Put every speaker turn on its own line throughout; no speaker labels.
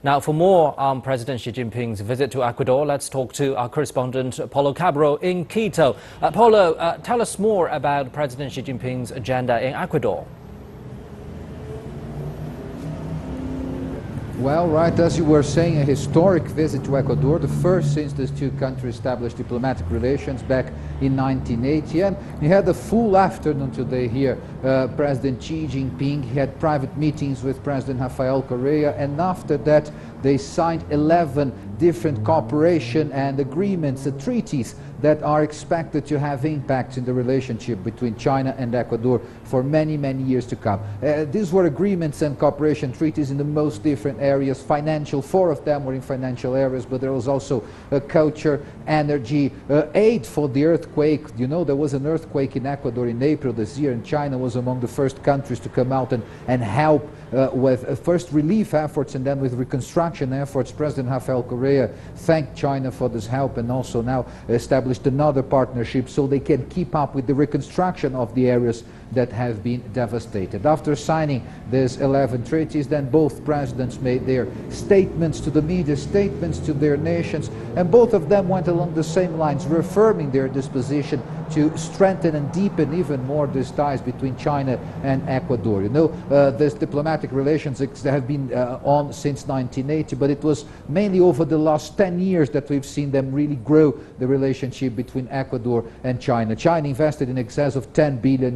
Now, for more on President Xi Jinping's visit to Ecuador, let's talk to our correspondent Paulo Cabro in Quito. Paulo, tell us more about President Xi Jinping's agenda in Ecuador.
Well, right, as you were saying, a historic visit to Ecuador, the first since these two countries established diplomatic relations back in 1980. And he had a full afternoon today here. President Xi Jinping, he had private meetings with President Rafael Correa, and after that they signed 11 different cooperation and agreements, treaties that are expected to have impacts in the relationship between China and Ecuador for many, many years to come. These were agreements and cooperation treaties in the most different areas. Financial, 4 of them were in financial areas, but there was also culture, energy, aid for the earthquake. You know, there was an earthquake in Ecuador in April this year, and China was among the first countries to come out and help with first relief efforts and then with reconstruction efforts. President Rafael Correa thanked China for this help and also now established another partnership so they can keep up with the reconstruction of the areas that have been devastated. After signing these 11 treaties, then both presidents made their statements to the media, statements to their nations, and both of them went along the same lines, reaffirming their disposition to strengthen and deepen even more these ties between China and Ecuador. You know, these diplomatic relations have been on since 1980, but it was mainly over the last 10 years that we've seen them really grow the relationship between Ecuador and China. China invested in excess of $10 billion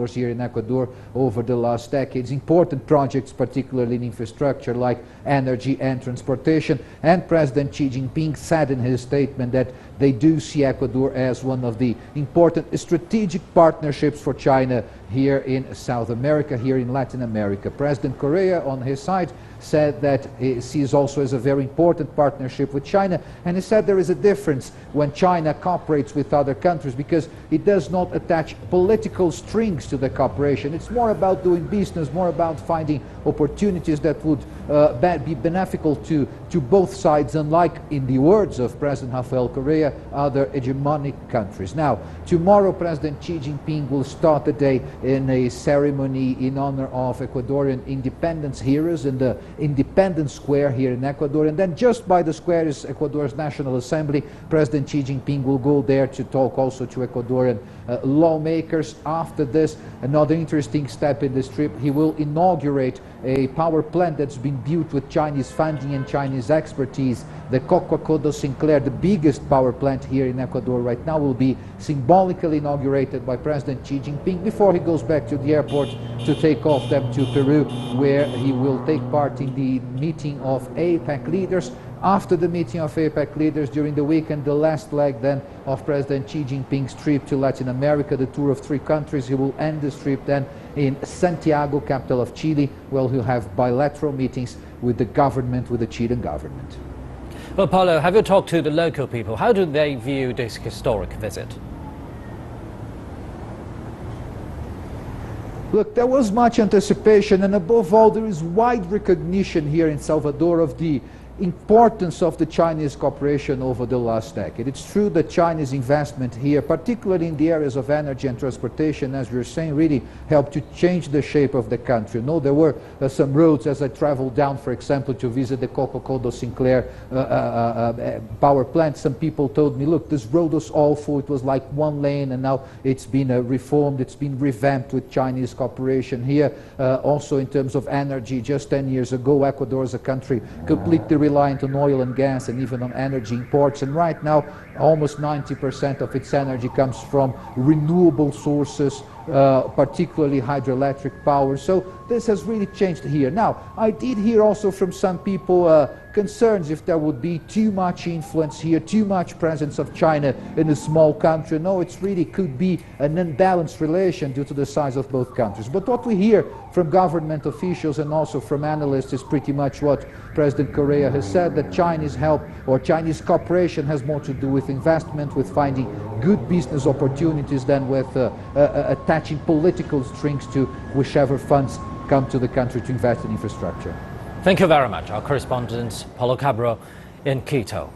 here in Ecuador over the last decades. Important projects, particularly in infrastructure like energy and transportation. And President Xi Jinping said in his statement that they do see Ecuador as one of the important strategic partnerships for China here in South America, here in Latin America. President Correa, on his side, said that he sees also as a very important partnership with China, and he said there is a difference when China cooperates with other countries because it does not attach political strings to the cooperation. It's more about doing business, more about finding opportunities that would be beneficial to both sides, unlike, in the words of President Rafael Correa, other hegemonic countries. Now, tomorrow President Xi Jinping will start the day in a ceremony in honor of Ecuadorian independence heroes in the Independence Square here in Ecuador, and then just by the square is Ecuador's National Assembly. President Xi Jinping will go there to talk also to Ecuadorian lawmakers. After this, another interesting step in this trip, he will inaugurate a power plant that's been built with Chinese funding and Chinese expertise. The Coca-Cola Sinclair, the biggest power plant here in Ecuador right now, will be symbolically inaugurated by President Xi Jinping before he goes back to the airport to take off them to Peru, where he will take part in the meeting of APEC leaders. After the meeting of APEC leaders during the weekend, the last leg then of President Xi Jinping's trip to Latin America, the tour of 3 countries. He will end this trip then in Santiago, capital of Chile, where he'll have bilateral meetings with the government, with the Chilean government.
Well, Paulo, have you talked to the local people? How do they view this historic visit?
Look, there was much anticipation, and above all, there is wide recognition here in Salvador of the importance of the Chinese cooperation over the last decade. It's true that Chinese investment here, particularly in the areas of energy and transportation, as you're saying, really helped to change the shape of the country. No, there were some roads as I traveled down, for example, to visit the Coca-Cola Sinclair power plant. Some people told me, look, this road was awful. It was like 1 lane, and now it's been reformed. It's been revamped with Chinese cooperation here. Also in terms of energy, just 10 years ago, Ecuador is a country completely reliant on oil and gas and even on energy imports, and right now almost 90% of its energy comes from renewable sources, particularly hydroelectric power. So this has really changed here. Now, I did hear also from some people concerns if there would be too much influence here, too much presence of China in a small country. No, it's really could be an unbalanced relation due to the size of both countries. But what we hear from government officials and also from analysts is pretty much what President Correa has said, that Chinese help or Chinese cooperation has more to do with investment, with finding good business opportunities than with attaching political strings to whichever funds come to the country to invest in infrastructure.
Thank you very much. Our correspondent Paulo Cabro in Quito.